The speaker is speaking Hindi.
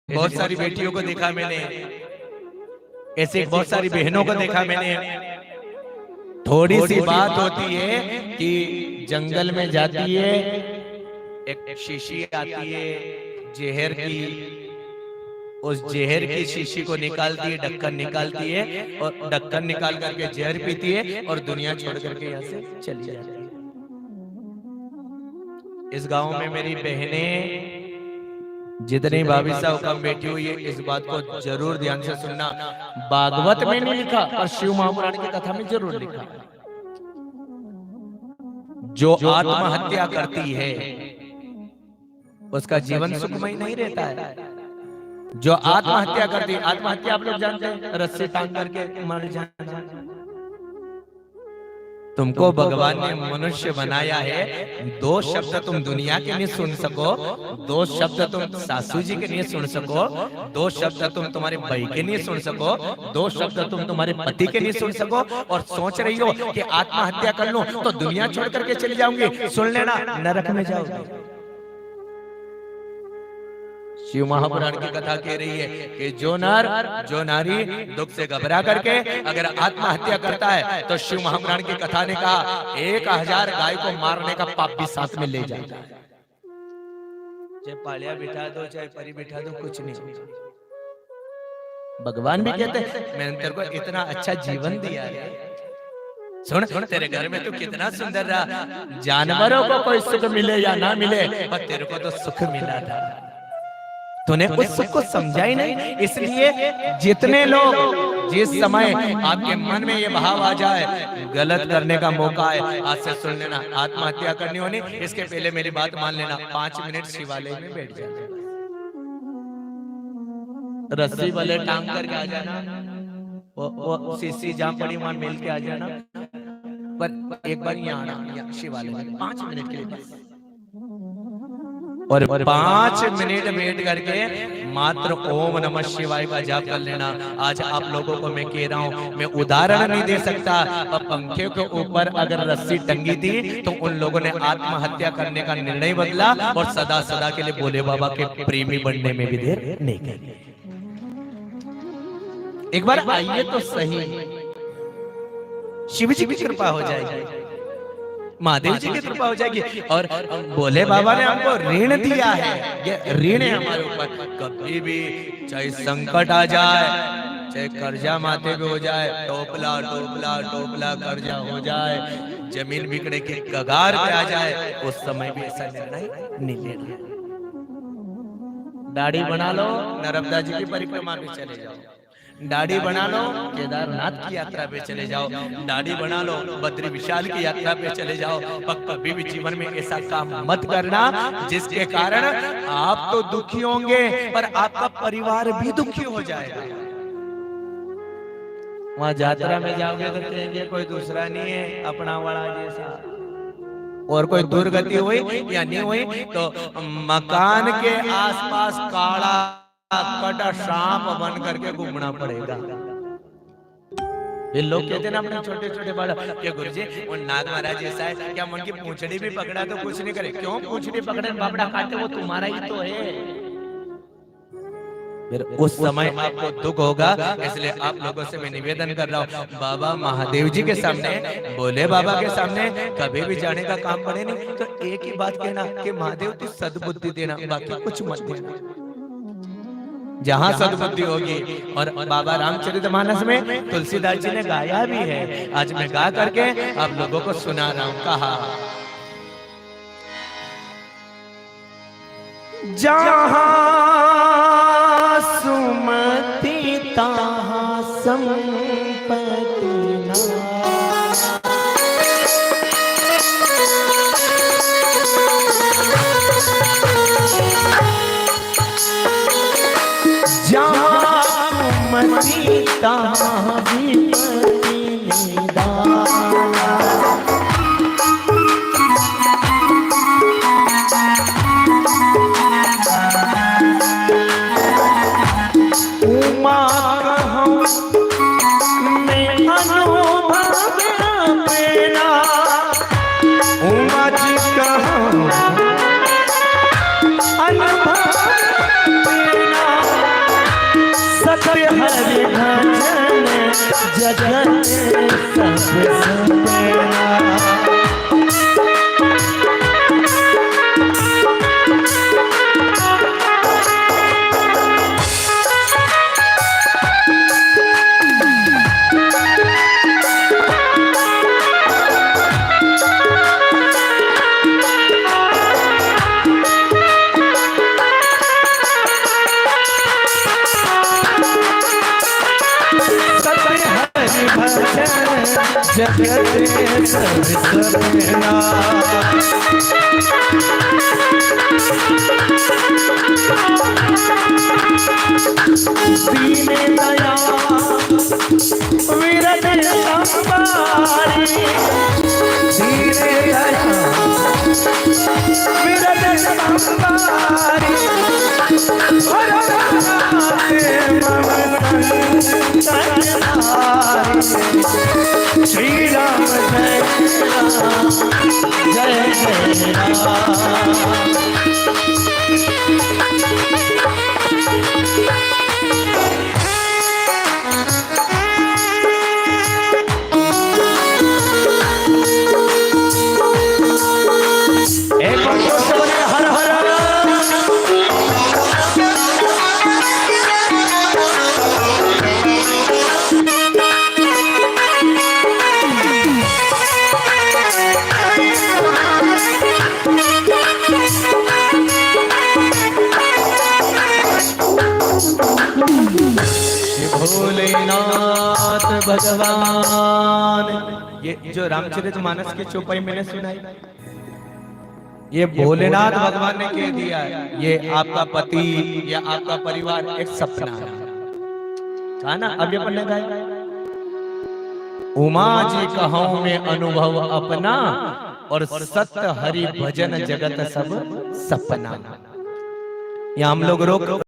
बहुत सारी बेटियों को देखा मैंने, ऐसे बहुत सारी बहनों को देखा मैंने। थोड़ी सी बात होती है कि जंगल में जाती है, एक शीशी आती है जहर की, उस जहर की शीशी को निकालती है, ढक्कन निकालती है और ढक्कन निकाल करके जहर पीती है और दुनिया छोड़ करके यहाँ से चली जाती है। इस गांव में मेरी बहनें जितनी भाभी साहब कम बैठी हुई है, इस बात को जरूर ध्यान से सुनना। भागवत में नहीं लिखा और शिव महापुराण की कथा में जरूर लिखा, जो आत्महत्या करती है उसका जीवन सुखमय नहीं रहता है। जो आत्महत्या करती है, आत्महत्या आप लोग जानते हैं, रस्सी टांग करके मर जाना। तुमको भगवान ने मनुष्य बनाया है, दो शब्द तुम दुनिया के नहीं सुन सको, दो शब्द तुम सासू जी के नहीं सुन सको, दो शब्द तुम तुम्हारे भाई के नहीं सुन सको, दो शब्द तुम तुम्हारे पति के नहीं सुन सको, और सोच रही हो कि आत्महत्या कर लूं तो दुनिया छोड़ करके चली जाऊंगी। सुन लेना, नरक में जाओगे। शिव महापुराण की कथा कह रही है कि जो नर जो नारी दुख से घबरा करके अगर आत्महत्या करता है तो शिव महापुराण की कथा ने कहा 1000 गाय को मारने का पाप भी साथ में ले जाता है। चाहे पालिया बिठा दो, चाहे परी बिठा दो, कुछ नहीं। भगवान भी कहते हैं मैंने तेरे को इतना अच्छा जीवन दिया है, सुन तेरे घर में तो कितना सुंदर रहा, जानवरों को कोई सुख मिले या ना मिले पर तेरे को तो सुख मिला था, तूने उस सुख को समझा ही नहीं। इसलिए जितने लोग जिस समय आपके मन में ये भाव आ जाए गलत करने का मौका है, आज से सुन लेना, आत्महत्या करनी होनी इसके पहले मेरी बात मान लेना, 5 मिनट शिवालय में बैठ जाना, रस्सी वाले टांग करके आ जाना, वो शीशी जहां पड़ी वहां मिल के आ जाना, पर एक बार यहाँ आना शिवालय में 5 मिनट के लिए, और 5 मिनट बैठ करके मात्र ओम नमः शिवाय का जाप कर लेना। आज आप लोगों को मैं कह रहा हूं, मैं उदाहरण नहीं दे सकता, अब पंखे के ऊपर अगर रस्सी टंगी थी तो उन लोगों ने आत्महत्या करने का निर्णय बदला और सदा सदा के लिए भोले बाबा के प्रेमी बनने में भी देर नहीं की। एक बार आइए तो सही, शिव जी की कृपा हो जाएगी, महादेव जी की कृपा हो जाएगी, और भोले बाबा ने हमको ऋण दिया है, ये ऋण है हमारे ऊपर। कभी भी चाहे संकट आ जाए, चाहे कर्जा माथे पे हो जाए, टोपला टोपला टोपला कर्जा हो जाए, जमीन बिकने की कगार पे आ जाए, उस समय भी ऐसा निर्णय नहीं लेना। दाढ़ी बना लो, नर्मदा जी की परिक्रमा में चले जाओ, दाढ़ी बना लो, केदारनाथ की यात्रा पे चले जाओ, दाढ़ी बना लो, बद्री विशाल की यात्रा पे चले जाओ, पर कभी भी जीवन में ऐसा काम मत करना जिसके कारण आप तो दुखी होंगे पर आपका परिवार भी दुखी हो जाएगा। वहां यात्रा में जाओगे तो कहेंगे कोई दूसरा नहीं है अपना वाला जैसा, और कोई दुर्गति हुई या नहीं हुई तो मकान के आसपास काला कटा सांप बन करके घूमना पड़ेगा। ये लोग कहते हैं ना अपने छोटे छोटे बड़ा के गुरुजी और नाग महाराज ऐसा है क्या, उनकी पूंछड़ी भी पकड़ा तो कुछ नहीं करे, क्यों पूंछड़ी पकड़े बाबड़ा काटे, वो तुम्हारा ही तो है। फिर उस समय आपको दुख होगा, इसलिए आप लोगों से मैं निवेदन कर रहा हूँ, बाबा महादेव जी के सामने, भोले बाबा के सामने कभी भी जाने का काम पड़े नहीं तो एक ही बात कहना कि महादेव तू सद्बुद्धि देना, बाकी कुछ मत देना। जहां सद्बुद्धि होगी, और बाबा रामचरितमानस में तुलसीदास जी ने गाया भी है, आज मैं गा करके आप लोगों को सुना रहा हूं। कहा जहां सुमति तहां संपत्ति मती तहां विपत्ति निदान, उमा कहूं मैं अनुभव प्रेरणा, उमा जी कहूं अनुभव प्रेरणा, जगत सब सपना। जगत सब सपना। दीने दया विरत संभारी, दीने दया विरत संभारी। श्री राम जय राम, जय जय राम। एक हर हर भोलेनाथ भगवान। ये जो रामचरितमानस की चौपाई मैंने सुनाई, ये भोलेनाथ भगवान ने कह दिया, ये आपका पति या आपका परिवार एक सपना है, कहा ना। अब ये पढ़ने गाए, उमा जी कहूं में अनुभव अपना, और सत्य हरि भजन जगत सब सपना। यहाँ हम लोग रोक